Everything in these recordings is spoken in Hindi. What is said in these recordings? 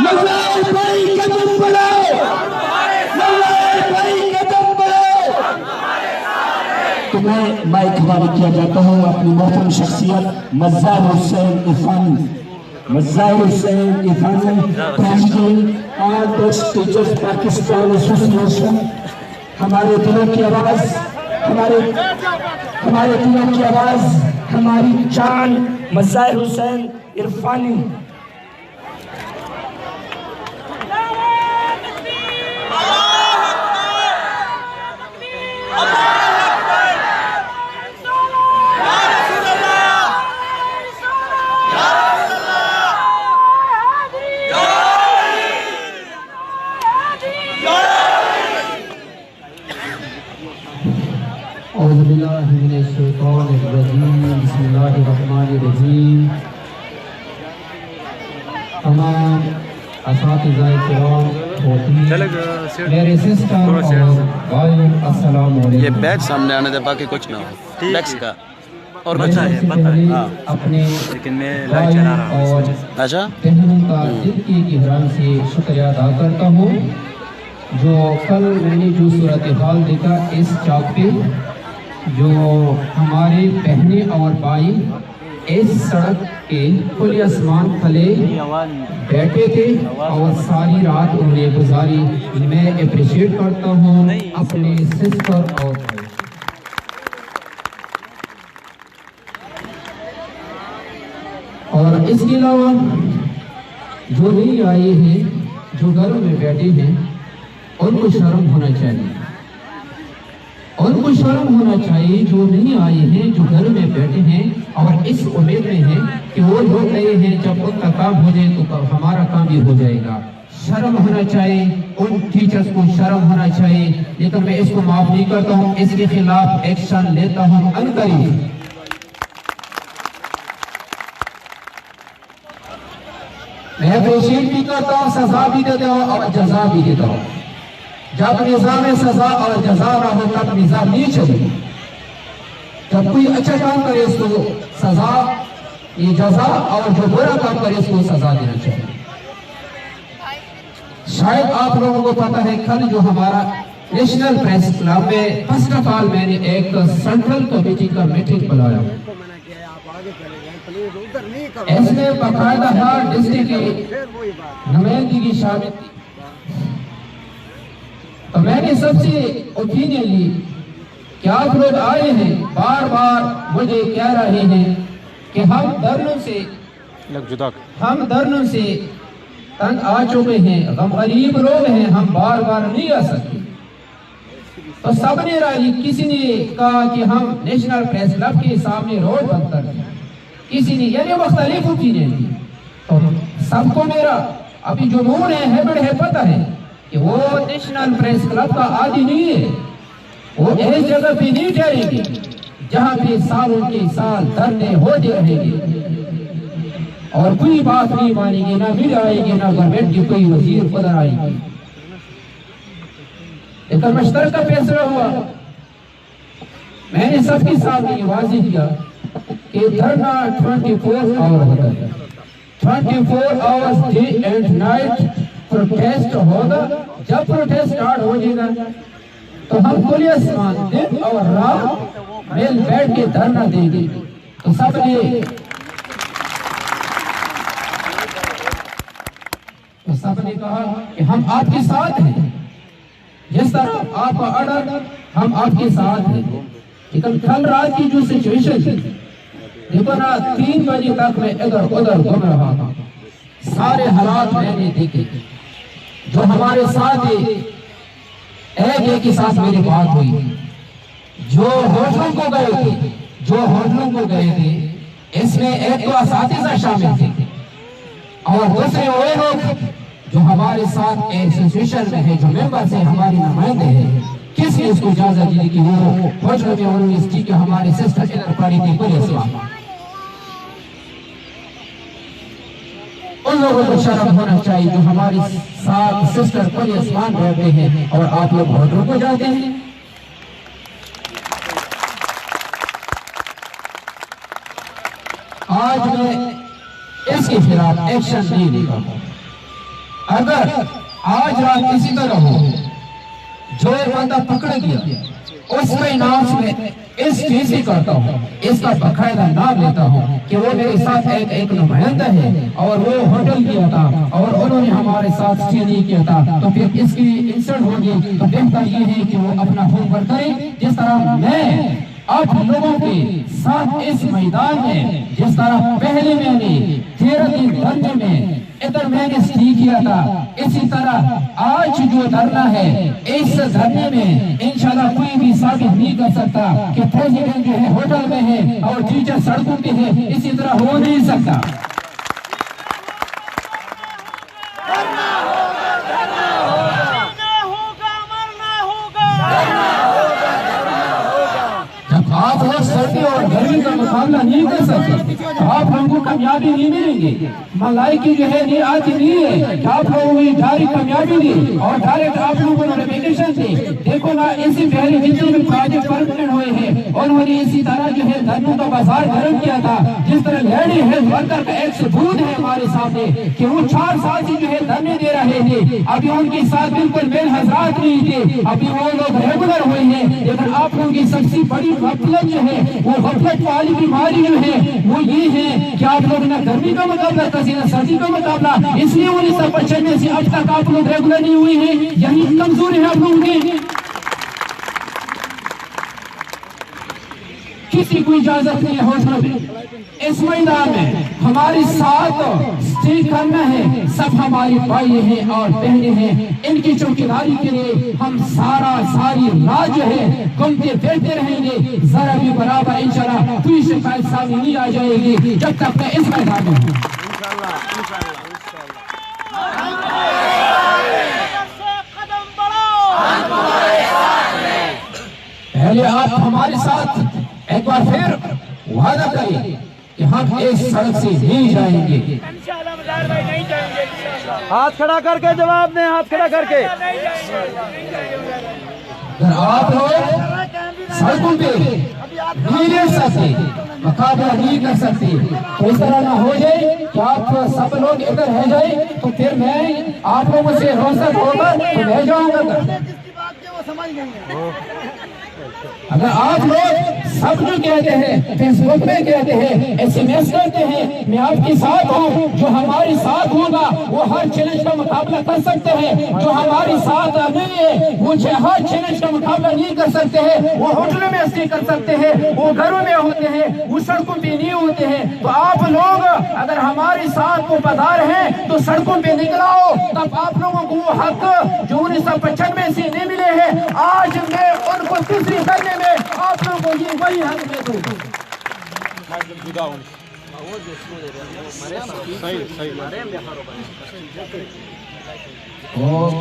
नवाज भाई कदम बढ़ाओ, नवाज भाई कदम बढ़ाओ। तो मैं हवाले किया जाता हूँ अपनी मोहतरम शख्सियत Mazhar Hussain Irfani, Mazhar Hussain Irfani, president all teachers Pakistan association. हमारे दिलों की आवाज़, हमारे दिलों की आवाज़, हमारी जान मज़्ज़ार हुसैन इरफानी। बिस्मिल्लाहिर्रहमानिर्रहीम। तमाम असातिज़ाए किराम, मेरे सिस्टर और भाइयों, अस्सलाम वालेकुम। ये बैच सामने आने दे, बाकी कुछ ना हो बैक्स का और कुछ है अपने लेकिन मैं लाइव चला रहा हूं। अच्छा बहनों का दिल की गहराई से शुक्रिया अदा करता हूँ जो कल मैंने जो सूरत हाल देखा इस चौक पे, जो हमारे बहनें और भाई इस सड़क के खुले आसमान तले बैठे थे और सारी रात उन्होंने गुजारी। मैं अप्रिशिएट करता हूँ अपने सिस्टर और भाई। और इसके अलावा जो नहीं आए हैं, जो घरों में बैठे हैं, उनको शर्म होना चाहिए, उनको शर्म होना चाहिए। जो नहीं आए हैं, जो घर में बैठे हैं और इस उम्मीद में हैं कि वो लोग गए हैं, जब उनका काम हो जाए तो हमारा काम भी हो जाएगा। शर्म होना चाहिए, उन टीचर्स को शर्म होना चाहिए। लेकिन मैं इसको माफ नहीं करता हूँ, इसके खिलाफ एक्शन लेता हूँ अनकरीब। मैं अप्रिशिएट भी करता हूँ, सजा भी देता हूँ और जजा भी देता हूँ। जब निजाम सजा और जजा ना हो तब निजाम नहीं चलेगा। जब कोई अच्छा काम करे इसको सजा, ये जजा, और जो बुरा काम करे इसको सजा देना चाहिए। शायद आप लोगों को पता है, कल जो हमारा नेशनल प्रेस क्लब में फर्स्ट ऑफ ऑल मैंने एक सेंट्रल कमेटी का मीटिंग बुलाया। इसमें बाकायदा हर डिस्ट्रिक्ट की नुमाइंदगी शामिल थी। तो मैंने सबसे ओपिनियन ली कि आप लोग आए हैं, बार बार मुझे कह रहे हैं कि हम धरनों से तंग आ चुके हैं, हम गरीब लोग हैं, हम बार बार नहीं आ सकते। तो सबने राजी, किसी ने कहा कि हम नेशनल प्रेस क्लब के सामने रोड बंद कर दें, किसी ने, यानी मुख्तलिफ ओपिनियन दी। तो सबको मेरा अभी जो मूड है, हैबिट है, पता है कि वो नेशनल प्रेस क्लब का आदि नहीं है। वो इस जगह पे नहीं ठहरेंगे जहाँ पे सालों के साल धरने होते रहेंगे और कोई बात नहीं मानेंगे, ना मीडिया आएगी, ना गवर्नमेंट की कोई वजीर उधर आएगी। एक मुश्तरका फैसला हुआ, मैंने सबके सामने ये वाज़ेह किया कि धरना 24 आवर होता है, 24 hours day and night protest होगा। जब प्रोटेस्ट स्टार्ट हो जाएगा तो हम खुले आसमान दिन और रात मिल बैठ के धरना देंगे। तो सबने कहा कि हम आपके साथ हैं, जिस तरह आपका ऑर्डर हम आपके साथ हैं। लेकिन कल रात की जो सिचुएशन थी, देखो ना, 3 बजे तक मैं इधर उधर घूम रहा था, सारे हालात मैंने देखे। जो हमारे साथ एक के साथ मेरी बात हुई, जो होटलों को गए थे, इसमें एक तो असातिज़ा शामिल थे और दूसरे वो लोग जो हमारे साथ एसोसिएशन में है, जो मेंबर से हमारे नुमाइंदे हैं। किसने इसको इजाजत दी कि वो होटल में उन्होंने इस चीज के हमारे सिस्टर इधर पड़ी थी? पुलिस उन लोगों को शर्म होना चाहिए जो हमारे साथ सिस्टर पुलिस मान रहते हैं और आप लोग होटलों को जाते हैं। आज मैं इसके खिलाफ एक्शन नहीं लेगा। अगर आज रात इसी तरह हो, जो बंदा पकड़ गया उसके इनाम में इस चीज से करता हूँ, इसका बकायदा नाम लेता हूँ कि वो मेरे साथ एक नुमाइंदा है और वो होटल गया था और उन्होंने हमारे साथ स्टे नहीं किया था, तो फिर इसकी इंसल्ट होगी। तो बेहतर ये है कि वो अपना होमवर्क करे, जिस तरह मैं आप लोगों के साथ इस मैदान में, जिस तरह पहले मैंने 13 दिन धरने में इधर मैंने स्टे किया था, इसी तरह आज जो धरना है, इस धरने में इंशाल्लाह कोई भी साबित नहीं कर सकता कि प्रेसिडेंट जो है होटल में है और टीचर सड़कों पे है, इसी तरह हो नहीं सकता। आप लोग सर्दी और गर्मी का मुकाबला नहीं कर सकते तो आप लोगों को कामयाबी नहीं मिलेंगे। मलाइकी जो है नहीं आती नहीं है कि आप लोगों को डायरेक्ट कामयाबी दी और डायरेक्ट आप लोगों को नोटिफिकेशन दी। देखो ना, इसी पहले जितने भी प्रोजेक्ट परमानेंट हुए हैं उन्होंने इसी तरह जो है धरनों का बाजार गर्म किया था। जिस तरह लेडी हेल्थ वर्कर का एक सबूत है हमारे सामने कि वो 4 साल से जो है धरने दे रहे थे, अभी उनके साथ बिल्कुल मेल हजरात नहीं थे, अभी वो लोग रेगुलर हुए हैं। लेकिन आप लोगों की सबसे बड़ी गफलत जो है, वो गफलत वाली बीमारी जो है वो ये है कि आप लोग ना गर्मी का मुकाबला करते ना सर्दी का मुकाबला, इसलिए 1995 से अब तक आप लोग रेगुलर नहीं हुए हैं। यही कमजोरी है आप लोगों की। किसी को इजाजत नहीं है होटल में, इस मैदान में हमारे साथ स्टे करना है। सब हमारे भाई हैं और बहनें हैं, इनकी चौकीदारी के लिए हम सारी रात जो है घूमते फिरते रहेंगे। जरा भी बराबर इंशाल्लाह कोई शिकायत सामने नहीं आ जाएगी जब तक मैं इस मैदान में हूँ। पहले आप हमारे साथ एक बार फिर वादा करें कि हम इस सड़क से नहीं जाएंगे। हाथ खड़ा करके जवाब दें, हाथ खड़ा करके। अगर आप लोग सड़कों पे नहीं ले सकते, मुकाबला नहीं कर सकते, तो इस तरह ना हो जाए कि आप सब लोग इधर रह जाए, तो फिर मैं आप लोगों से रोज़ होगा तो रह जाऊंगा। अगर आप लोग सब जो कहते हैं, फेसबुक पे कहते हैं, SMS करते हैं, मैं आपके साथ हूँ, जो हमारे साथ होगा वो हर चैलेंज का मुकाबला कर सकते हैं। जो हमारे साथ नहीं है वो हर चैलेंज का मुकाबला नहीं कर सकते हैं। वो होटलों में स्टे कर सकते हैं, वो घरों में होते हैं, वो सड़कों पे नहीं होते हैं। तो आप लोग अगर हमारे साथ को पधार हैं तो सड़कों पे निकलाओ, तब आप लोगों को वो हक जो 1995 से नहीं मिले हैं, आज मैं उनको तीसरी करने में आप लोगों को ये वही हक दे दूं।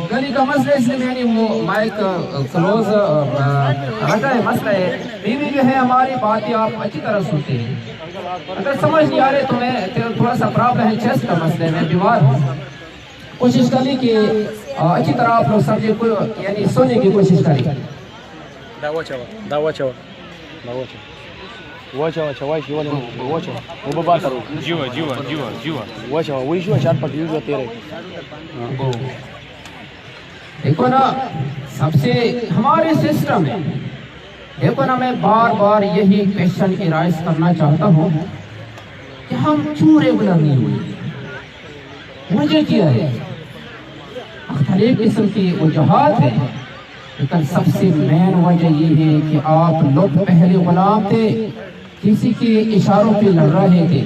गली का मसला, इसलिए मैंने वो माइक क्लोज हटा है। मसला है बीवी जो है हमारी बातें आप अच्छी तरह सुनते हैं, अगर समझ नहीं आ रहे तो मैं थोड़ा सा प्रॉब्लम है, चेस्ट का मसला है, मैं बीमार हूँ। कोशिश करें कि अच्छी तरह आप लोग समझे, यानी सुनने की कोशिश करें। देखो ना, सबसे हमारे सिस्टम में देखो ना, मैं बार बार यही क्वेश्चन इराइज करना चाहता हूँ कि हम क्यों रेगुलर नहीं हुए। मुझे क्या है, मुख्तलिफ किस्म की वजूहात है, लेकिन सबसे मेन वजह ये है कि आप लोग पहले गुलाम थे, किसी के इशारों पे लड़ रहे थे,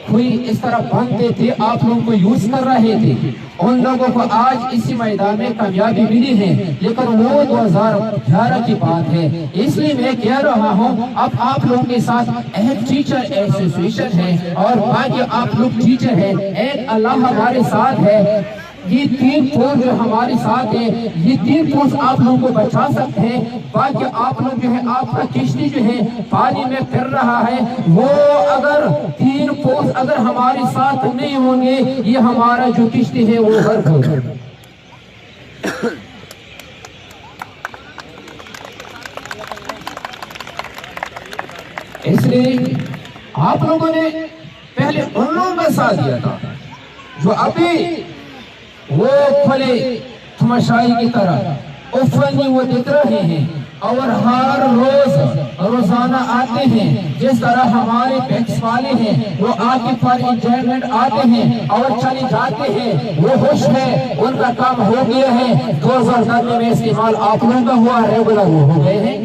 कोई इस तरह बनते थे, आप लोगों को यूज कर रहे थे। उन लोगों को आज इसी मैदान में कामयाबी मिली है, लेकिन वो 2011 की बात है। इसलिए मैं कह रहा हूँ, अब आप लोगों के साथ एक टीचर एसोसिएशन है और बाकी आप लोग टीचर है, एक अल्लाह हमारे साथ है। ये 3 फोर्स जो हमारे साथ है, ये 3 फोर्स आप लोगों को बचा सकते हैं। बाकी आप लोग जो है, आपका किश्ती जो है पानी में फिर रहा है, वो अगर 3 फोर्स अगर हमारे साथ नहीं होंगे, ये हमारा जो किश्ती है वो गर्क होगा। इसलिए आप लोगों ने पहले उन लोगों का साथ दिया था जो अभी वो खुले तमाशाई की तरह उफनी वो दिख रहे हैं और हर रोजाना आते हैं। जिस तरह हमारे टैक्स वाले हैं वो आके फॉर एंजॉयमेंट आते हैं और चले जाते हैं, वो खुश है, उनका काम हो गया है। 2000 करने में इस्तेमाल आप लोगों का हुआ, रेगुलर वो हो गए हैं।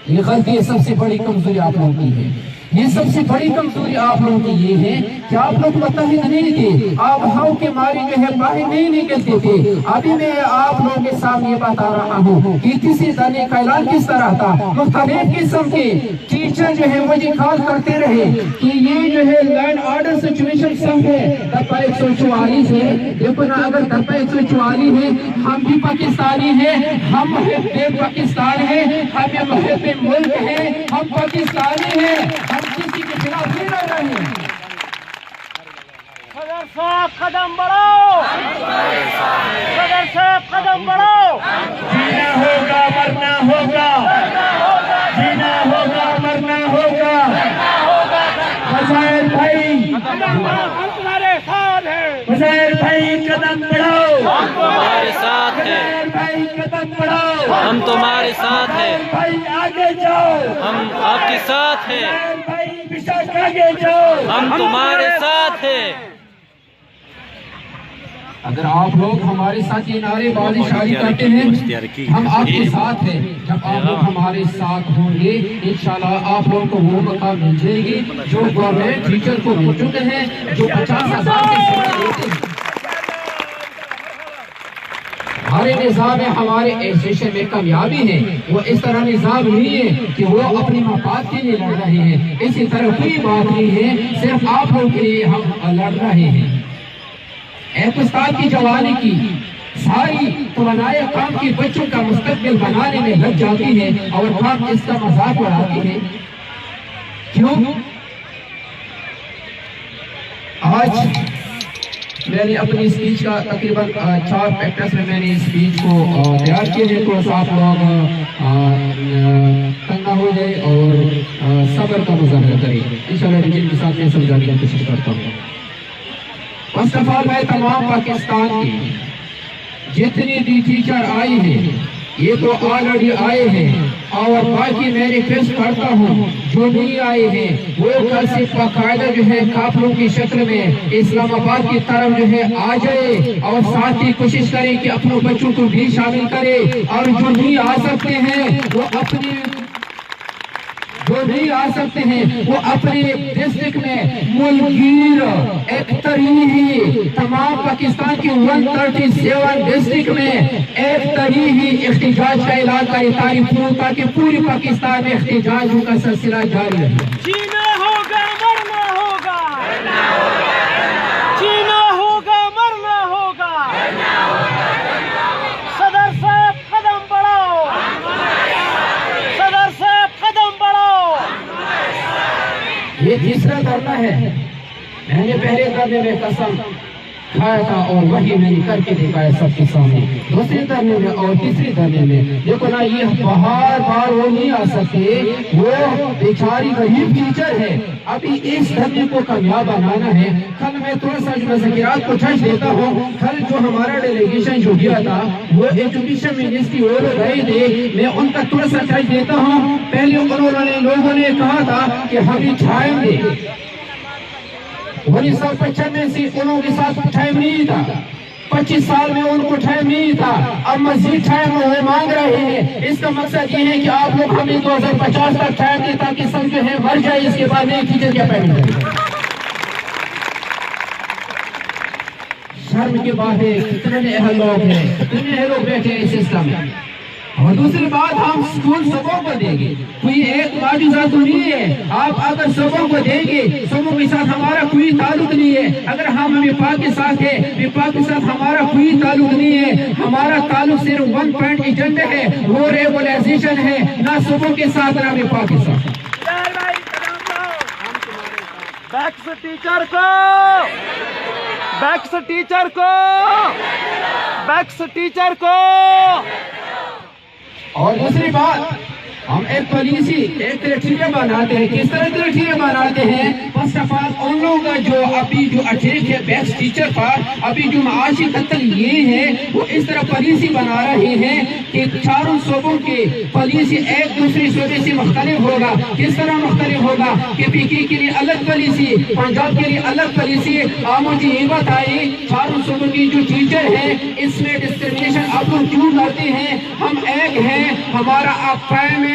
ये गलती सबसे बड़ी कमजोरी आप लोगों की है। ये सबसे बड़ी कमजोरी आप लोगों की ये है कि आप लोग मुत्तहिद नहीं थे, आप हाउ के मारे जो है बाहर नहीं निकलते थे। अभी मैं आप लोगों के सामने बता रहा हूँ कि किसी दाने का ऐलान किस तरह था। मुख्तलिफ किस्म के टीचर जो है मुझे कॉल करते रहे कि ये जो है लैंड ऑर्डर सिचुएशन सब है, दफा 144 है। देखो ना, अगर दफा 144 है, हम भी पाकिस्तानी है, हम मुहब्बे पाकिस्तान है, हम मुहब्बे मुल्क है, हम पाकिस्तानी है, हम किसी के खिलाफ नहीं लड़ रहे हैं। सदर साहब कदम बढ़ाओ, सदर साहब कदम बढ़ाओ। जीना होगा मरना होगा, जीना होगा मरना होगा। मसाइल भाई हम तुम्हारे साथ हैं, मसाइल भाई कदम बढ़ाओ, हम तुम्हारे साथ हैं, मसाइल भाई कदम बढ़ाओ। हम तुम्हारे साथ हैं, भाई आगे जाओ, हम आपके साथ हैं, मसाइल भाई विशाल आगे जाओ, हम तुम्हारे साथ हैं। अगर आप लोग हमारे साथ ये नारेबाजी शादी करते हैं, हम आपके साथ हैं। जब आप लोग हमारे साथ होंगे इंशाल्लाह आप लोगों को वो मकाम मिल जाएगी जो गवर्नमेंट टीचर को मिल चुके हैं, जो 50,000 के समय देते हैं। हमारे निज़ाम में, हमारे एजुकेशन में कामयाबी है, वो इस तरह निज़ाम नहीं है कि वो अपने मफाद के लिए लड़ रहे हैं। इसी तरह कोई बात नहीं है, सिर्फ आप लोगों के लिए हम लड़ रहे हैं। एक उस्ताद की जवानी की सारी तवनाए काम के बच्चों का मुस्तकबिल बनाने में लग जाती है और काम इसका मजाक उड़ाती है। क्यों? आज मैंने अपनी स्पीच का तकरीबन 4 फैक्टर्स में मैंने स्पीच को तैयार किए हैं। तो आप लोग तंग हो जाए और सब्र का मुजाहरा करें। इंशाल्लाह रिजल्ट के साथ मैं समझाने की कोशिश करता हूँ। फर्स्ट ऑफ ऑल मैं तमाम पाकिस्तान की जितनी भी टीचर आए हैं, ये तो ऑलरेडी आए हैं, और बाकी मैं रिक्वेस्ट करता हूँ जो नहीं आए हैं वो कल से बाकायदा जो है काफिलों की शक्ल में इस्लामाबाद की तरफ जो है आ जाए और साथ ही कोशिश करें कि अपने बच्चों को भी शामिल करें। और जो नहीं आ सकते हैं वो अपने डिस्ट्रिक्ट में मुलगीर, एक तरीही, तमाम पाकिस्तान की 137 डिस्ट्रिक्ट में एक तरीही इख्तिजाज का ऐलान करें ताकि पूरी पाकिस्तान में इख्तिजाज का सिलसिला जारी रहे। जीना होगा मरना होगा, जीना होगा मरना होगा। सदर साहब कदम बढ़ाओ, सदर साहब कदम बढ़ाओ। ये तीसरा धरना है। मैंने पहले धरने में कसम खाया था और वही मैंने करके दिखाया सबके सामने। दूसरे धरने में और तीसरे धरने में देखो ना, ये बार वो नहीं आ सकते, वो बेचारी गरीब टीचर है। अभी इस धरने को कामयाब बनाना है। कल मैं थोड़ा सा जो ज़कीरात को टच देता हूँ। कल जो हमारा डेलीगेशन जो गया था वो एजुकेशन मिनिस्ट्री वो लोग गए थे, मैं उनका थोड़ा सा टच देता हूँ। पहले उन्होंने लोगों ने कहा था कि हम छाएंगे, 1995 से उनके साथ टाइम नहीं था, 25 साल में उनको टाइम नहीं था, अब मजीद टाइम वो मांग रहे हैं। इसका मकसद ये है कि आप लोग हमें 2050 तक टाइम दें ताकि सब जो है मर जाए, इसके बाद नई टीचर क्या पैदा करें। शर्म के बात है, कितने अहल लोग हैं, कितने अहल लोग बैठे हैं इस सिस्टम में। और दूसरी बात, हम स्कूल सबों को देंगे, कोई एक माजूजा तो नहीं है। आप अगर सबों को देंगे, सबों के साथ हमारा कोई ताल्लुक नहीं है। अगर हम विफाक के साथ है, विफाक के साथ हमारा कोई ताल्लुक नहीं है। हमारा ताल्लुक सिर्फ 1 पॉइंट एजेंडा है, वो रेगुलाइजेशन है, ना सबों के साथ ना विफाक के साथ। बैक्स टीचर को, बैक्स टीचर को, बैक्स टीचर को। और दूसरी बात, हम एक पॉलिसी एक क्राइटेरिया बनाते हैं। किस तरह क्राइटेरिया बनाते हैं? फर्स्ट ऑफ ऑल उन लोगों का जो अभी जो अटैक है बेस्ट टीचर पर, अभी जो माशी कत्ल ये है वो इस तरह पॉलिसी बना रहे हैं कि चारों सूबों के पॉलिसी एक दूसरे सूबे से मुख्तलिफ होगा। किस तरह मुख्तलिफ होगा कि पीके के लिए अलग पॉलिसी, पंजाब के लिए अलग पॉलिसी। आप मुझे ये बताइए चारों सूबों की जो टीचर है इसमें डिस्क्रिमिनेशन आप लोग क्यों करते हैं? हम एक हैं, हमारा अपॉइंटमेंट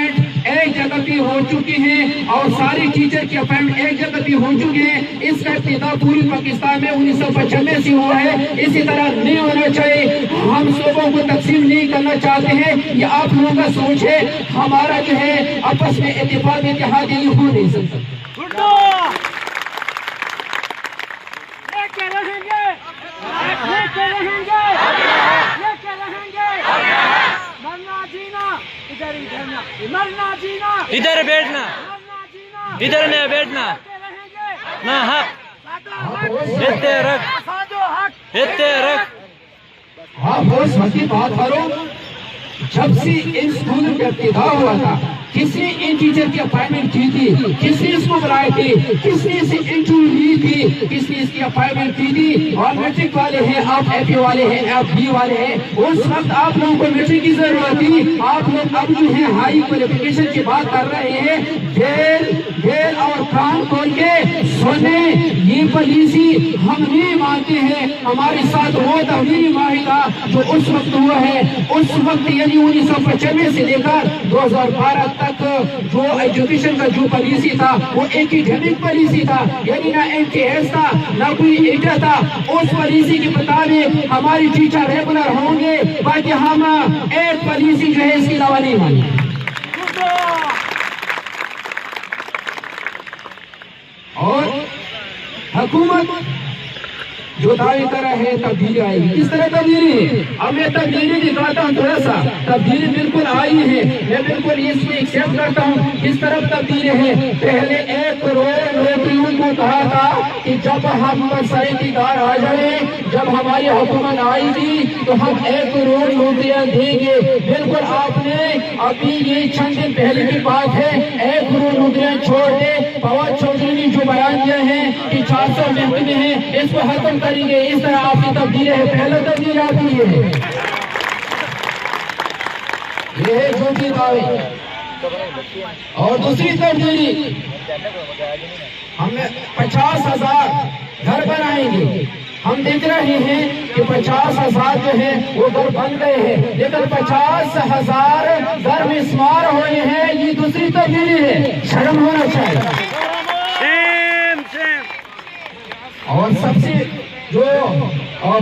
एक जगह पे हो चुके हैं और सारे टीचर के अपॉइंटमेंट एक जगह पे हो चुके हैं। इसका इब्तिदा पूरी पाकिस्तान में 1995 से हुआ है। इसी तरह नहीं होना चाहिए। हम सूबों को तकसीम नहीं करना चाहते हैं, ये आप लोगों का सोच है। हमारा जो है आपस में इत्तेफाक इत्तेहाद ये हो नहीं सकता। मरना जीना, इधर बैठना, मरना जीना, इधर नहीं बैठना ना। हक इतने रख, इतने रख। हाँ बोस की बात करो। जब से इन स्कूलों का इब्तिदा हुआ था किसने इन टीचर की अपॉइंटमेंट की थी? किसने इसको बुलाए थे? किसने इसे इंटरव्यू ली थी? किसने इसकी अपॉइंटमेंट की थी? और मैट्रिक वाले हैं आप, एपी वाले हैं आप, बी वाले हैं। उस वक्त आप लोगों को मैट्रिक की जरूरत थी। आप लोग अब जो है हाई क्वालिफिकेशन की बात कर रहे हैं। जेल और कान खोल के सुने, ये पॉलिसी हम नहीं मानते हैं। हमारे साथ वो तहरीरी माहिदा जो उस वक्त हुआ है, उस वक्त यानी 1995 से लेकर 2012 तक जो एजुकेशन का जो पॉलिसी था वो एकेडमिक पॉलिसी था, यानी ना एमटीएस था ना कोई एटा था। उस पॉलिसी के मुताबिक हमारी टीचर रेगुलर होंगे, बाकी हम एक पॉलिसी जो है इसके अलावा नहीं मानेंगे। और हुकूमत जो दावे कर रहे हैं तब्दीली आएगी। किस तरह तब्दीली है? अब मैं तब्दीली दिखाता हूँ थोड़ा सा। तब्दीली बिल्कुल आई है, मैं बिल्कुल इसमें एक्सेप्ट करता हूँ। किस तरह तब्दीली है? पहले 1 करोड़ नौकरियों को कहा था कि जब हम सरकार आ जाए, जब हमारी हुकूमत आएगी तो हम 1 करोड़ नौकरियां देंगे। बिल्कुल आपने अभी ये चंद दिन पहले की बात है 1 करोड़ नौकरियां छोड़ दे। फवाद चौधरी ने जो बयान दिया है कि 400 महकमे हैं इसको खत्म करेंगे, इस तरह आपकी तब्दीली है। पहले तब्दीली आपकी ये है झूठी दावे। और दूसरी तब्दीली हमें 50,000 घर बनाएंगे। हम देख रहे हैं कि 50,000 जो है वो घर बन गए हैं, लेकिन 50,000 घर में इस्तेमाल हुए हैं। ये दूसरी तब्दीली है, शर्म होना चाहिए। और सबसे जो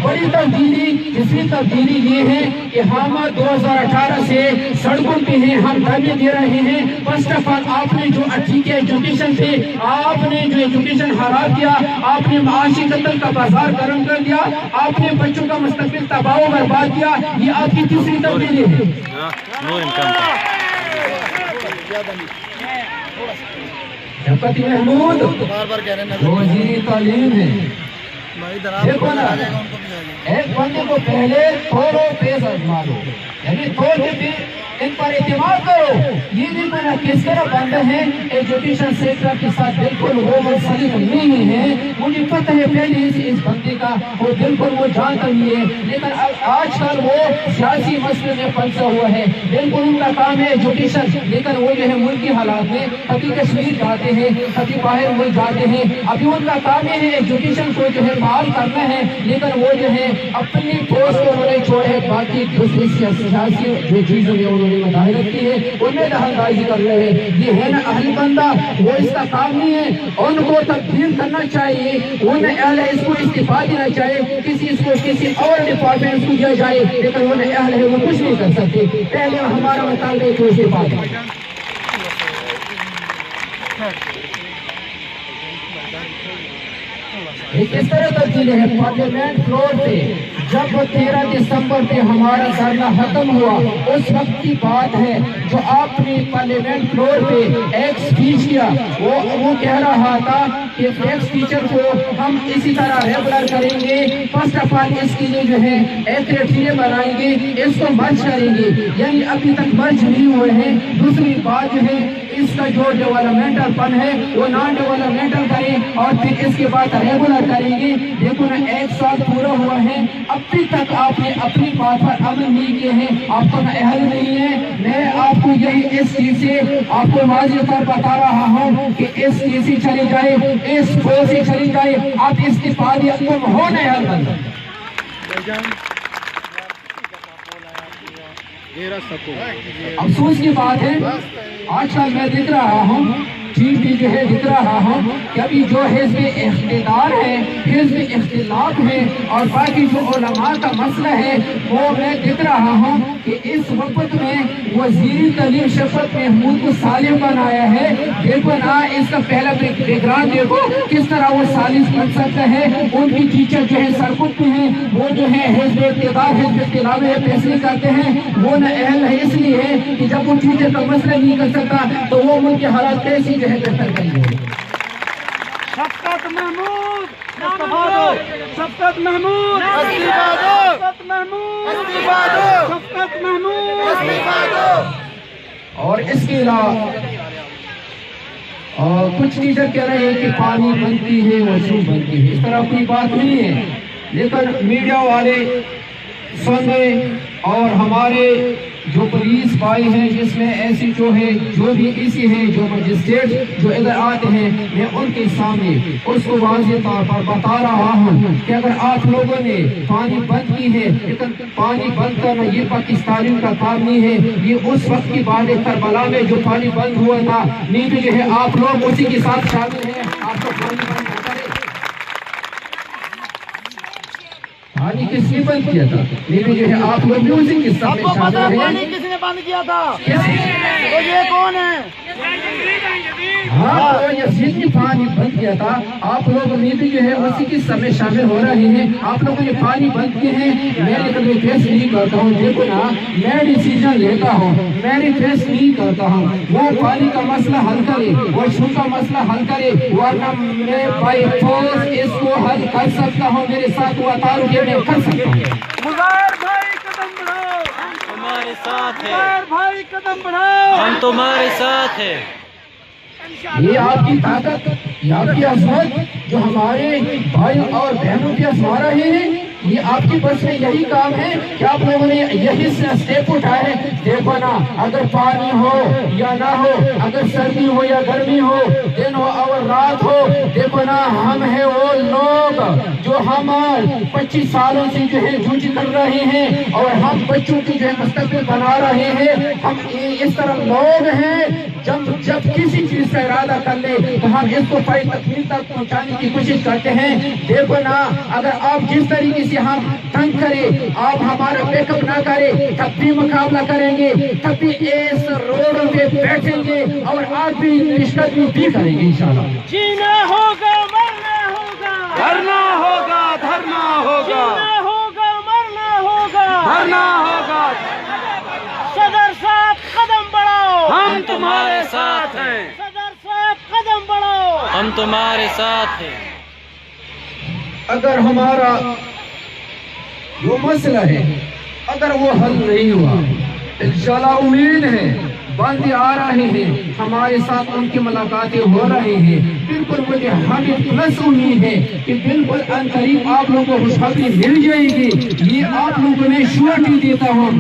बड़ी तब्दीली, तीसरी तब्दीली ये है कि हम 2018 से सड़कों पे हैं, हम धरने दे रहे हैं। फर्स्ट ऑफ ऑल आपने जो अच्छी के एजुकेशन थे, आपने जो एजुकेशन हरा दिया, आपने माशी कत्ल का बाजार गर्म कर दिया, आपने बच्चों का मुस्तकबिल तबाह बर्बाद किया। ये आपकी तीसरी तब्दीली है। शफकत महमूद वज़ीर तालीम है। देखो ना, एक बंदे को पहले थोड़ो पेश आजमा लो, यानी थोड़े पे इन पर एतमाद करो। ये देखो ना किस तरह बंदे हैं एजुकेशन सेक्टर के साथ बिल्कुल वो मुंसलिक नहीं है। मुझे पता है पहले इस बंदे का वो बिल्कुल वो जानता ही है, लेकिन आजकल वो सियासी मसले में फंसा हुआ है। बिल्कुल उनका काम है एजुकेशन, लेकिन वो जो है मुल्की हालात में कभी कश्मीर जाते हैं, कभी बाहर मुल्क जाते हैं। अभी उनका काम है एजुकेशन को जो है बहाल करना है, लेकिन वो जो है अपनी पोस्ट को उन्होंने छोड़े, बाकी दूसरी सियासी जो चीजें मुजाहिरत की है उनमें दखलंदाजी कर रहे हैं। ये है ना अहल बंदा, वो इसका काम नहीं है। उनको तब्दील करना चाहिए, उन्हें अहल इसको इस्तीफा देना चाहिए, किसी और डिपार्टमेंट को दिया जाए, लेकिन उन्हें अहल है वो कुछ नहीं कर सकते। पहले हमारा मुताबिक तो इस्तीफा दें। किस तरह तब्दीली है? पार्लियामेंट फ्लोर पे जब 13 दिसंबर पे हमारा धरना खत्म हुआ, उस वक्त की बात है जो आपने पार्लियामेंट फ्लोर पे एक्स स्पीच किया। वो कह रहा था कि एक्स टीचर को हम इसी तरह रेगुलर करेंगे। फर्स्ट ऑफ ऑल इसके लिए जो है एक क्राइटेरिया बनाएंगे, इसको मर्ज करेंगे, यानी अभी तक मर्ज नहीं हुए हैं। दूसरी बात जो है इसका जो डेवलपमेंटल फंड है वो नॉन डेवलपमेंटल करें और फिर इसके बाद रेगुलर करेंगे। देखो ना, 1 साल पूरा हुआ है, अभी तक आपने अपनी बात पर अमल नहीं किए हैं, आपको ना अहल नहीं है। मैं आपको यही इस चीज से आपको वाज़ेह तौर बता रहा हूँ कि इस चीज से चली जाए, इस बोझ से चली जाए, आप इसके बाद तुम हो नहीं अहल बंद। अफसोस की बात है, आजकल मैं देख रहा हूँ टीवी जो है दिख रहा हूँ कि अभी जो हिज़्ब इख्तिदार है, हिज़्ब इख्तिलाफ है और बाकी जो उलमा का मसला है वो मैं देख रहा हूँ कि इस वक्त में वज़ीर तालीम शफ़क़त महमूद को सालिम बनाया है। देखो ना, इसका पहला बैकग्राउंड देखो किस तरह वो सालिम बन सकता है। उनकी टीचर जो है सरकुट में है, वो जो है हिज़्ब इख्तिदार हिज़्ब इख्तिलाफ में फैसले करते हैं। वो न अहल है इसलिए है कि जब वो टीचर का मसला नहीं कर सकता तो वो मुल्क की हालात कैसी जो है बेहतर करेंगे। शफ़क़त महमूद इस्तीफा दो, शफ़क़त महमूद इस्तीफा दो, शफ़क़त महमूद इस्तीफा दो, शफ़क़त महमूद इस्तीफा दो। और इसके अलावा कुछ टीचर कह रहे हैं कि पानी बनती है वॉशरूम बनती है, इस तरह कोई बात नहीं है। लेकिन मीडिया वाले सुने और हमारे जो पुलिस भाई हैं, जिसमें ऐसी जो है जो भी इसी हैं जो मजिस्ट्रेट जो इधर आते हैं, मैं उनके सामने उसको वाज़ेह तौर पर बता रहा हूँ कि अगर आप लोगों ने पानी बंद की है, लेकिन पानी बंद करना ये पाकिस्तानियों का काम नहीं है। ये उस वक्त की बात है करबला में जो पानी बंद हुआ था, नहीं तो जो है आप लोग उसी के साथ शामिल हैं। आपको पानी बंद पानी किसने बंद किया था? नहीं जो है आप लोग भी उसी के साथ आपको पता है पानी किसने बंद किया था? तो ये कौन है? हाँ, तो यजीद ने पानी बंद किया था। आप लोग भी जो है उसी के समय शामिल हो रहे हैं। आप लोगों ने पानी बंद किए हैं, मैं लेकिन रिक्वेस्ट नहीं करता हूँ। देखो ना, मैं डिसीजन लेता हूँ, मैं रिक्वेस्ट नहीं करता हूँ। वो पानी का मसला हल करे, वॉशरूम का मसला हल करे, वरना मैं बाई फोर्स इसको हल कर सकता हूँ। मेरे साथ वो तारुफ मैं कर सकता हूँ। मुज़ाहिर भाई कदम बढ़ाओ, हमारे साथ है, मुज़ाहिर भाई कदम बढ़ाओ, हम तुम्हारे साथ है। ये आपकी ताकत, ये आपकी अज़मत जो हमारे भाई और बहनों पे आज़मा रहे हैं, ये आपकी बस में यही काम है कि आप लोगों ने यही स्टेप उठाए हैं। देखो ना, अगर पानी हो या ना हो, अगर सर्दी हो या गर्मी हो, दिन हो और रात हो, देखो ना, हम है वो लोग जो हम 25 सालों से जो है जूझ कर रहे हैं और हम बच्चों की जो है मुस्तकबिल बना रहे हैं। हम इस तरह लोग हैं जब किसी चीज का इरादा कर ले तो हम इसको पाई तकमील तक पहुंचाने की कोशिश करते हैं। देखो ना, अगर आप जिस तरीके से हम तंग करें, आप हमारा बैकअप ना करें, तब भी मुकाबला करेंगे, तब भी इस रोड पे बैठेंगे और आप भी निष्कदमी भी करेंगे इंशाल्लाह। जीना होगा मरना होगा, धरना होगा, धरना होगा, जीना होगा मरना होगा, धरना होगा। सदर साहब कदम बढ़ाओ, हम तुम्हारे साथ हैं, सदर साहब कदम बढ़ाओ, हम तुम्हारे साथ हैं। अगर हमारा जो मसला है अगर वो हल नहीं हुआ, इंशाल्लाह उम्मीद है बंदे आ रहे हैं, हमारे साथ उनकी मुलाकातें हो रही हैं। बिल्कुल मुझे 100+ उम्मीद है कि बिल्कुल अनकरीब आप लोगों को खुशखबरी मिल जाएगी। ये आप लोगों को मैं श्योरिटी देता हूँ।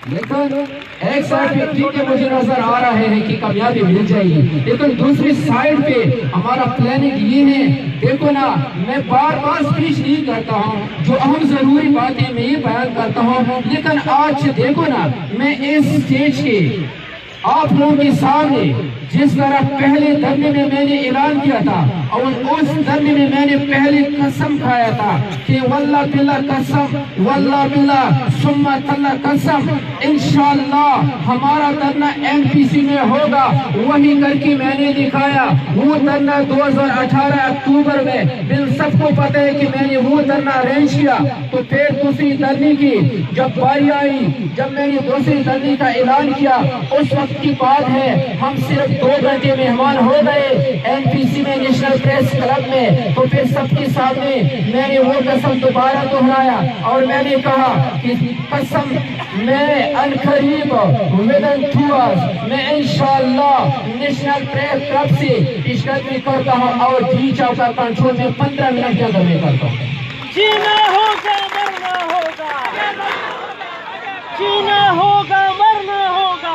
लेकिन एक साइड पे ठीक है, मुझे नजर आ रहा है कि कामयाबी मिल जाएगी, लेकिन दूसरी साइड पे हमारा प्लानिंग ये है। देखो ना, मैं बार बार स्पीच नहीं करता हूँ, जो अहम जरूरी बातें मैं ये बयान करता हूँ। लेकिन आज देखो ना, मैं इस स्टेज के आप लोगों के सामने जिस तरह पहले धरने में मैंने ऐलान किया था और उस धरने में मैंने पहले कसम खाया था कि वल्लाह बिल्लाह कसम, वल्लाह बिल्लाह सुम्मा तल्लाह कसम, इंशाअल्लाह हमारा धरना एमपीसी में होगा। वही करके मैंने दिखाया। वो धरना 2018 अक्टूबर में बिल सबको पता है कि मैंने वो धरना अरेंज किया। तो फिर दूसरी धरने की जब बारी आई, जब मैंने दूसरी धरने का ऐलान किया, उस वक्त की बात है, हम सिर्फ 2 घंटे मेहमान हो गए एनपीसी में, नेशनल प्रेस क्लब में। तो फिर सबके सामने मैंने वो कसम दोबारा दोहराया और मैंने कहा कि कसम मैं अनकरीब विदिन 2 आवर्स मैं इंशाअल्लाह नेशनल प्रेस क्लब से पेशकदमी करता हूँ और जी चौका कंट्रोल में 15 मिनट के अंदर में करता हूँ। जीना होगा मरना होगा, जीना होगा मरना होगा।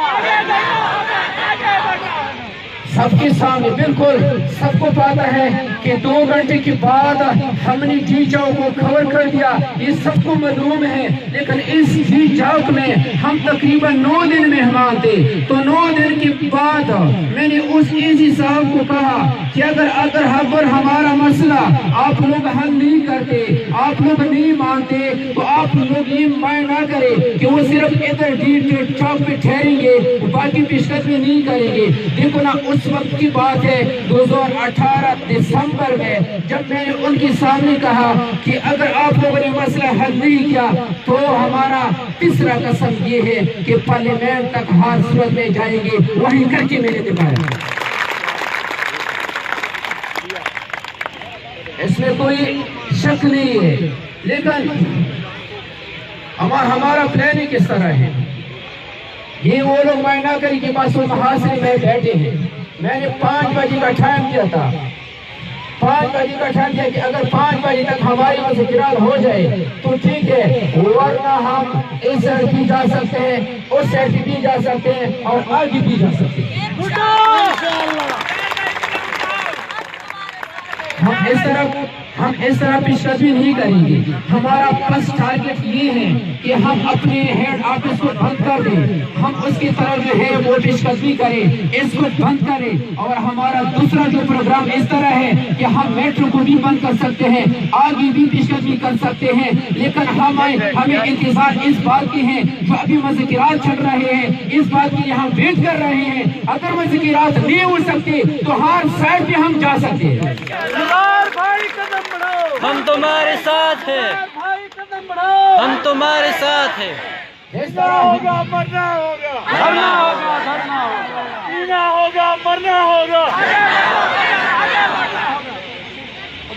सबके सामने बिल्कुल सबको पता है कि 2 घंटे के बाद हमने जी चौक को कवर कर दिया, ये सबको मालूम है। लेकिन इस जी चौक में हम तकरीबन 9 दिन मेहमान थे। तो 9 दिन के बाद मैंने उस एजी साहब को कहा कि अगर हमारा मसला आप लोग हल नहीं करते, आप लोग नहीं मानते, तो आप लोग ये माय ना करें कि वो सिर्फ इधर जी चौक पे ठहरेंगे, बाकी पेशकदमी नहीं करेंगे। देखो ना, उस वक्त की बात है 2018 दिसंबर में, जब मैंने उनके सामने कहा कि अगर आप लोगों ने मसला हल नहीं किया तो हमारा तीसरा कसम ये है कि पार्लियामेंट तक हर सूरत में जाएंगे। वही करके मैंने दिखाया। इसमें कोई शक नहीं है। लेकिन हमारा प्लानिंग किस तरह है, ये वो लोग मायना करी कि बस वो महासरे में बैठे हैं। मैंने 5 बजे का टाइम दिया था, 5 बजे का टाइम दिया कि अगर 5 बजे तक हमारी मुज़ाकरात हो जाए तो ठीक है, वरना हम इस साइड भी जा सकते हैं, उस साइड भी जा सकते हैं और आगे भी जा सकते हैं। हम इस तरह पेशकदमी नहीं करेंगे। हमारा फर्स्ट टारगेट ये है कि हम अपने हेड ऑफिस को बंद कर दें, हम उसकी तरफ जो है वो पेशकदमी करें, इसको बंद करें। और हमारा दूसरा जो प्रोग्राम इस तरह है कि हम मेट्रो को भी बंद कर सकते हैं, आगे भी पेशकदमी कर सकते हैं। लेकिन हमें इंतजार इस बात की है, जो अभी मुज़ाकरात चल रहे हैं, इस बात की हम वेट कर रहे हैं। अगर मुज़ाकरात नहीं हो सकते तो हर साइड पे हम जा सकते हैं। भाई कदम बढ़ाओ, हम तुम्हारे साथ हैं, भाई कदम बढ़ाओ, हम तुम्हारे साथ हैं। जीना होगा मरना होगा, धरना होगा धरना होगा, जीना होगा मरना होगा।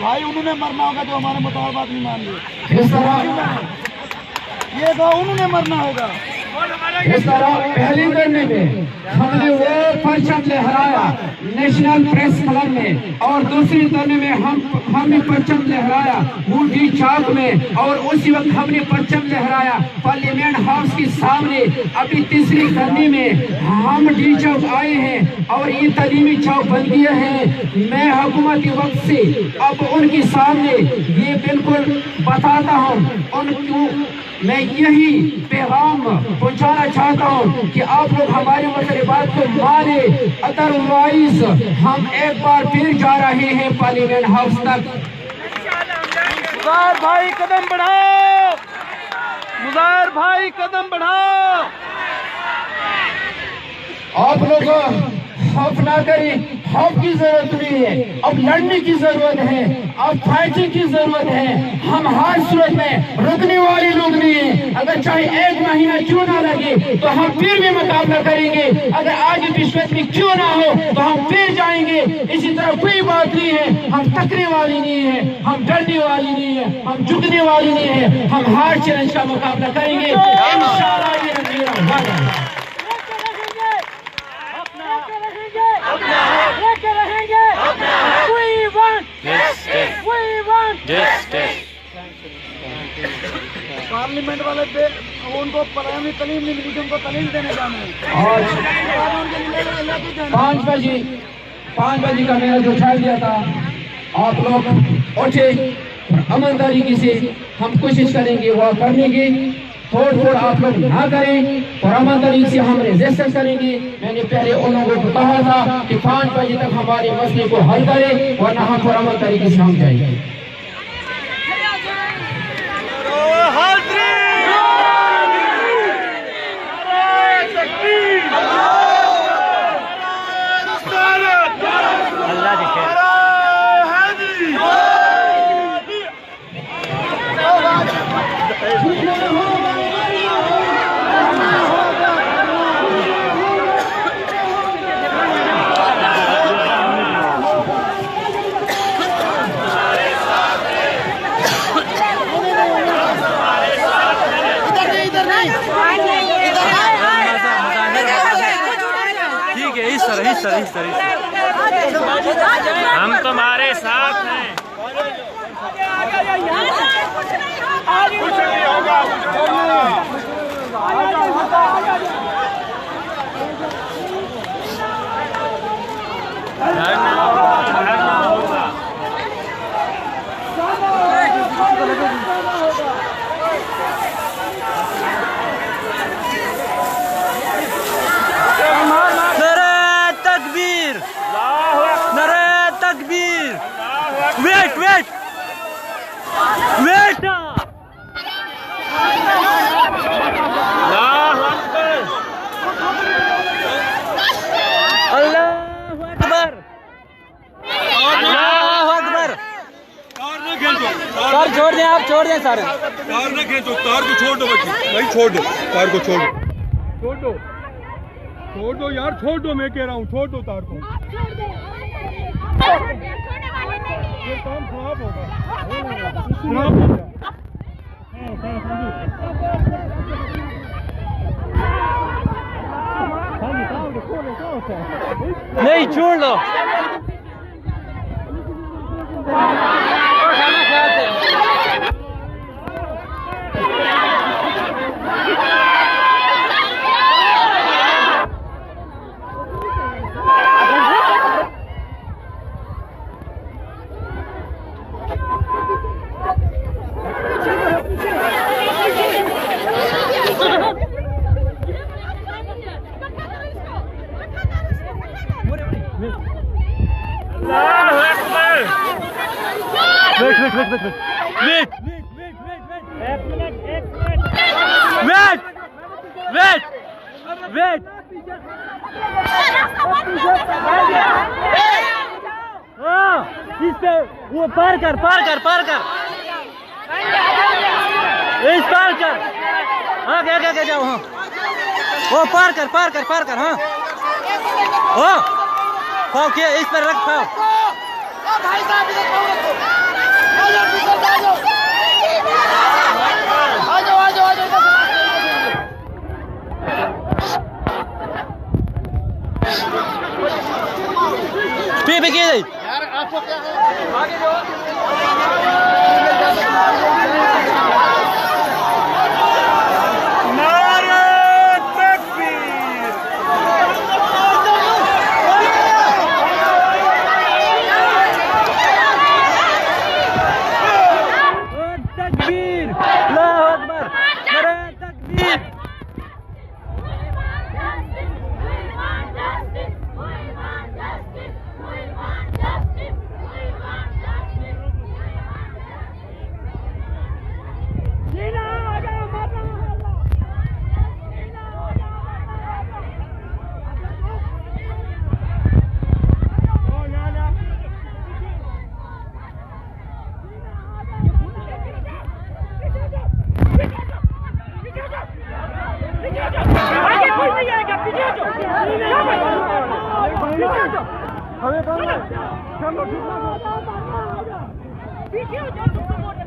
भाई उन्होंने मरना होगा तो हमारे मुताबिक बात नहीं मान ली। ये कहा उन्होंने मरना होगा। इस तरह पहले धरने में हमने वो परचम लहराया नेशनल प्रेस क्लब में, और दूसरी धरने में हमने परचम लहराया वो जी चौक में, और उसी वक्त हमने परचम लहराया पार्लियामेंट हाउस के सामने। अभी तीसरी धरने में हम डी चौक आए हैं और ये तालीमी चौक बन गया है। मैं हुकूमत के वक्त से अब उनके सामने ये बिल्कुल बताता हूँ, उनको मैं यही पैगाम पहुंचाना चाहता हूं कि आप लोग हमारे मुतालिबात को माने, अदरवाइज हम एक बार फिर जा रहे हैं पार्लियामेंट हाउस तक। मुज़ाहिर भाई कदम बढ़ाओ, मुज़ाहिर भाई कदम बढ़ाओ। आप लोग खौफ ना करें, खौफ की जरूरत नहीं है। अब लड़ने की जरूरत है, अब फाइटिंग की जरूरत है। हम हर सूरत में रुकने वाले लोग नहीं हैं। अगर चाहे 1 महीना क्यों ना लगे तो हम फिर भी मुकाबला करेंगे। अगर आगे पेशकदमी क्यों ना हो तो हम फिर जाएंगे। इसी तरह कोई बात नहीं है, हम थकने वाली नहीं है, हम डरने वाली नहीं है, हम झुकने वाली नहीं है। हम हर चैलेंज का मुकाबला करेंगे इंशाअल्लाह। ये मेरा वादा है। पार्लियामेंट वाले उनको पलायनी तलीम नहीं मिली, उनको तलीम देने जाना है। और 5 बजे का मैंने जो टाइम दिया था, आप लोग उठे और ईमानदारी से हम कोशिश करेंगे वह करने की। तोड़ फोड़ आप लोग ना करें, पुरअमन तरीके से हम रेजिस्टेंस करेंगे। मैंने पहले उन लोगों को कहा था कि 5 बजे तक हमारे मसले को हल करें, वरना हम पुरअमन तरीके से हम जाएंगे। ठीक है, इस तरह हम तुम्हारे साथ हैं। कुछ नहीं होगा, वेट वेट वेट अल्लाहु अकबर अल्लाहु अकबर। तार छोड़ दें, आप छोड़ दें सारे तार न खींचो, तार को छोड़ दो बच्ची भाई, छोड़ दो तार को, छोड़ दो छोड़ दो यार, छोड़ दो, मैं कह रहा हूँ छोड़ दो तार को, ये काम खराब होगा, खराब हो गया। नहीं छोड़ लो। वेट इससे वो पार कर इस पार कर, हाँ क्या जाओ, हाँ वो पार कर हाँ ओ पाओ क्या इस पर रख पाओ। भाई साहब इधर आ जाओ पी के यार, आपको क्या है, आगे जाओ।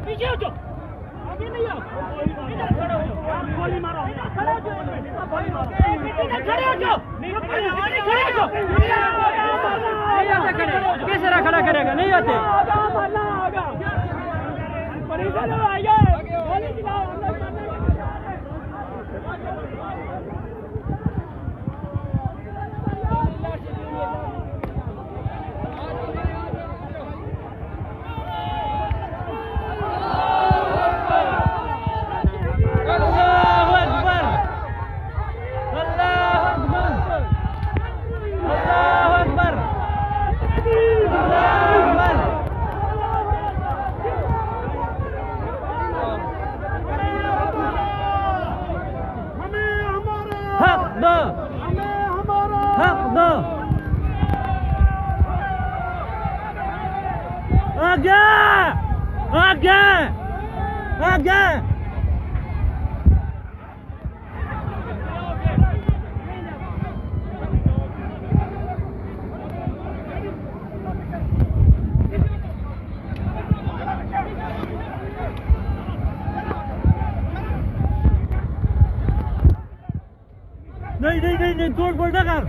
पीछे हो जाओ, आगे नहीं आओ, इधर खड़े हो जाओ, गोली मारो, खड़े हो जाओ, गोली मारो, खड़े हो जाओ, कैसे खड़ा करेगा, नहीं आते गोली चलाओ। Allah आगे आगे आगे नहीं तोड़ फोड़ ना कर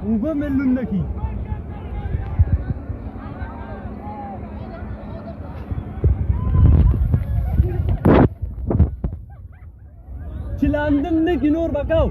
ऊपर में लुन्ना की चिलांदन ने किनोर बकाओ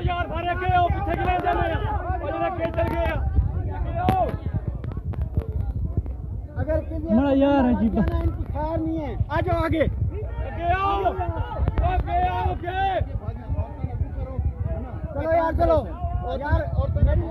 यार सारे के आओ पीछे के नहीं जाना यार और के चल गए अगर किसी मेरा यार है जी इनकी खैर नहीं है आ जाओ आगे आओ चलो यार चलो यार और तो नहीं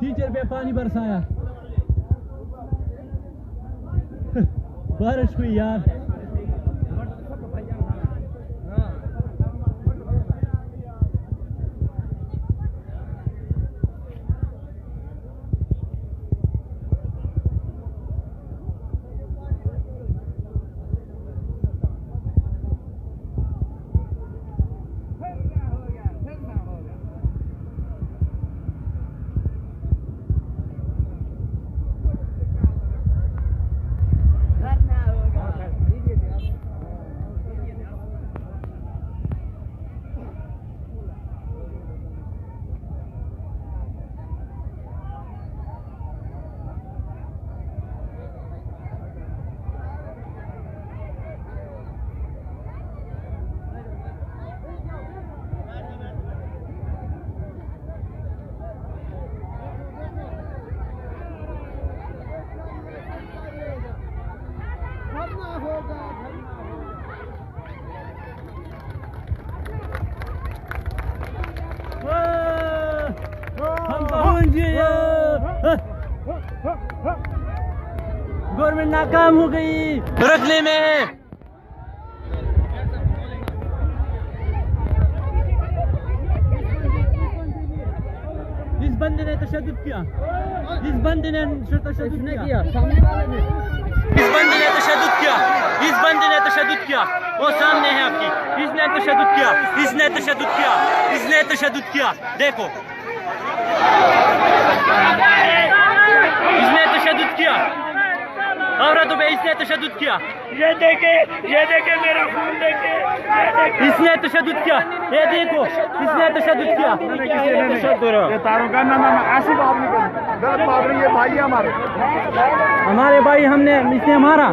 टीचर पे पानी बरसाया बारिश हुई यार गवर्नमेंट नाकाम हो गई रखने में इस बंदे ने तशद्दुद किया इस बंदे ने तशद्दुद किया इस बंदे ने तशद्दुद किया इस बंदे ने तशद्दुद किया वो सामने है आपकी इसने तशद्दुद किया इसने तशद्दुद किया इसने तशद्दुद किया देखो इसने तशद्दुद किया औरतों पे इसने तशद्दुद किया ये देखे मेरा खून देखे इसने तशद्दुद किया ये देखो इसने तशद्दुद किया ये तारों का ना ऐसी बात नहीं कर गलत बात नहीं है भाई हमारे भाई हमने इसने हमारा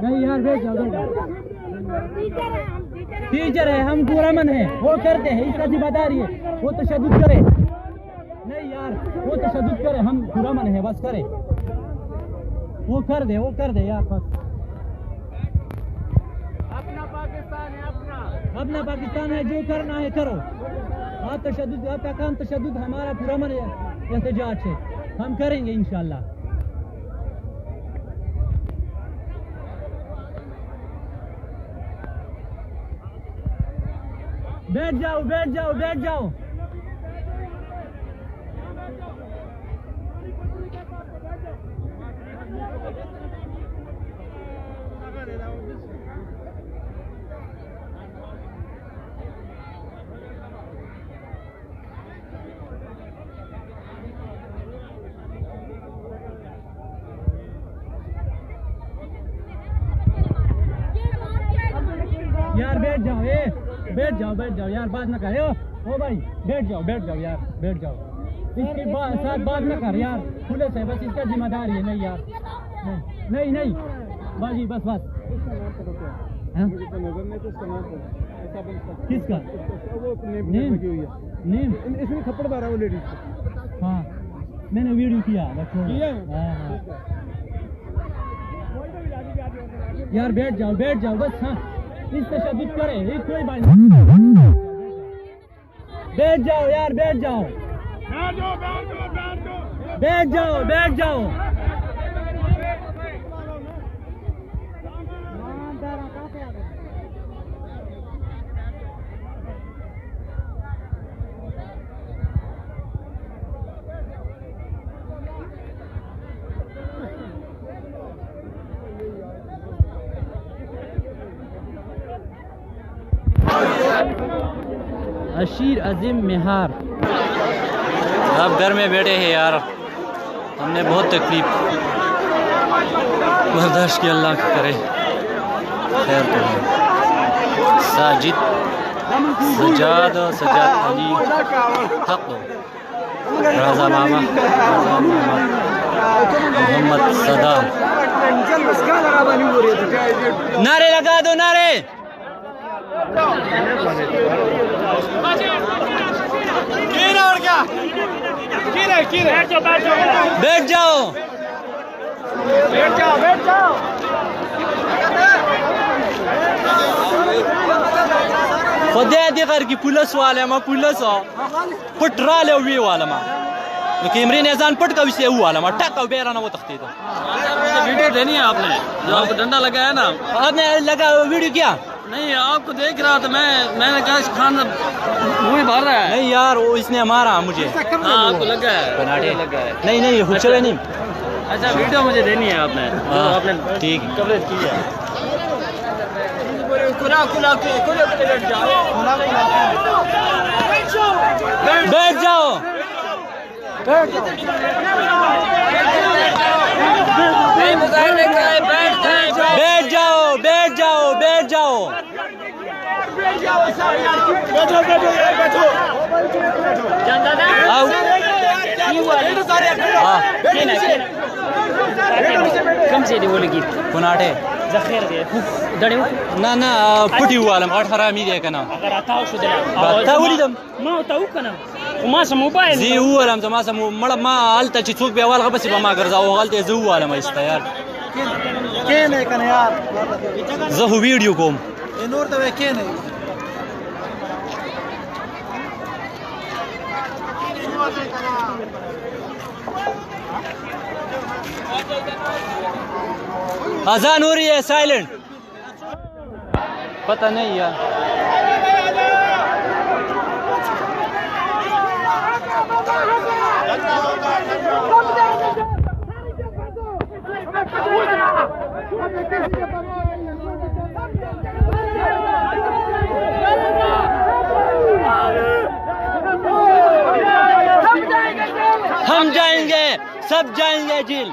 नहीं यार भेज टीचर है हम पूरा मन है वो करते हैं इसका जिम्मेदारी है वो तशद्दुद करे नहीं यार यार, वो तशद्दुद करे, हम पुरअमन है, बस करे, वो कर दे यार, बस। अपना पाकिस्तान है, जो करना है करो। आप तशद्दुद, आपका काम तशद्दुद, हमारा पुरअमन एहतजाज है, हम करेंगे इंशाल्लाह। बैठ जाओ। यार बैठ जाओ यार, बात ना कर। ओ भाई बैठ जाओ यार, बैठ जाओ। इसके साथ बात ना कर यार, पुलिस है, बस इसका जिम्मेदारी है। नहीं यार, नहीं बाजी, बस। किसका नेम? इसमें थप्पड़ मारा वो लेडीज। हाँ, मैंने वीडियो किया। यार बैठ जाओ बस। हाँ, इस तशद्दुद करे, इस कोई बात नहीं। बैठ जाओ यार, बैठ जाओ। अशीर अजीम मेहार, अब घर में बैठे हैं यार, हमने बहुत तकलीफ बर्दाश्त की, अल्लाह करे खैर तो है। सजाद अली हक, राजा मामा, मोहम्मद सदाम। नारे लगा दो, नारे। बैठ जाओ। खुदा दिगर की पुलिस वाले मा पुलिस पट राले वी वाला मा कैमरे ने जान पट का विषय हुआ वाला मा टक बेरा ना वो तख्ती तो वीडियो देनी है आपने, जो आपको डंडा लगाया ना, आपने लगा वीडियो किया? नहीं, आपको देख रहा था मैंने कहा खान मुँह भर रहा है। नहीं यार, वो इसने मारा मुझे। हाँ, आपको लगा है? नहीं हुचले नहीं। अच्छा, वीडियो मुझे देनी है आपने, आपने ठीक कवरेज की है। बैठ जाओ। कम से बोलेगी पुनाटे ना पुटी हुआ हरामी दे का ना मोबाइल जी हुआ मा हलता चुक पे वाला बस मा कर जाओ गलते जू वाला मा इसता यार जहु वीडियो को नूर तो वे के नहीं अजान हो रही है, साइलेंट। पता नहीं यार। हम जाएंगे, सब जाएंगे जेल।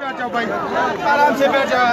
आराम से बैठ जाओ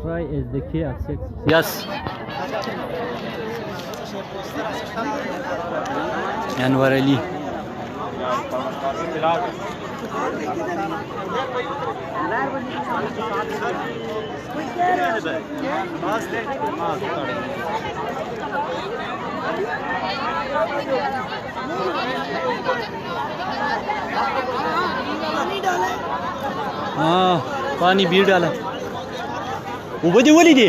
Try is the key of success. Yes. Anwar Ali. हाँ पानी भी डाला वो बड़ी वाली दे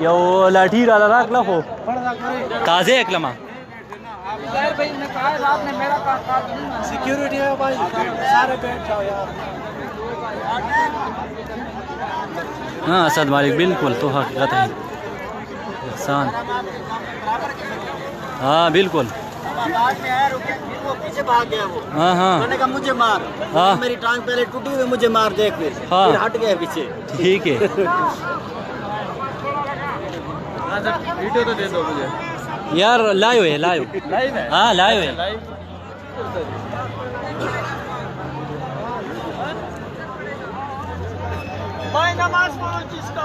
यो लाठी डाला रख ला हो ताजे एकलमा यार भाई ने कहा रात ने मेरा सिक्योरिटी है भाई सारे बैठ जाओ यार हाँ असद मालिक बिल्कुल तो हकीकत है एहसान हाँ बिल्कुल पीछे भाग गया वो हाँ हाँ मैंने कहा मुझे मार हाँ मेरी टांग पहले टूटी हुई मुझे मार देख फिर हाँ फिर हट गया पीछे ठीक है वीडियो तो दे दो मुझे यार लाइव है हाँ लाइव है भाई नमाज पढ़ो जिसका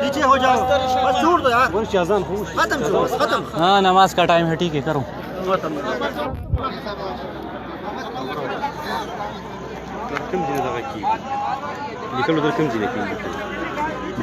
पीछे हो जाओ बस छोड़ दो यार खत्म करो बस खत्म हाँ नमाज का टाइम है ठीक है करो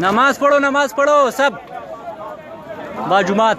नमाज पढ़ो सब बाजुमात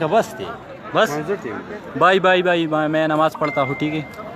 का बस थी बस बाय मैं नमाज पढ़ता हूँ ठीक है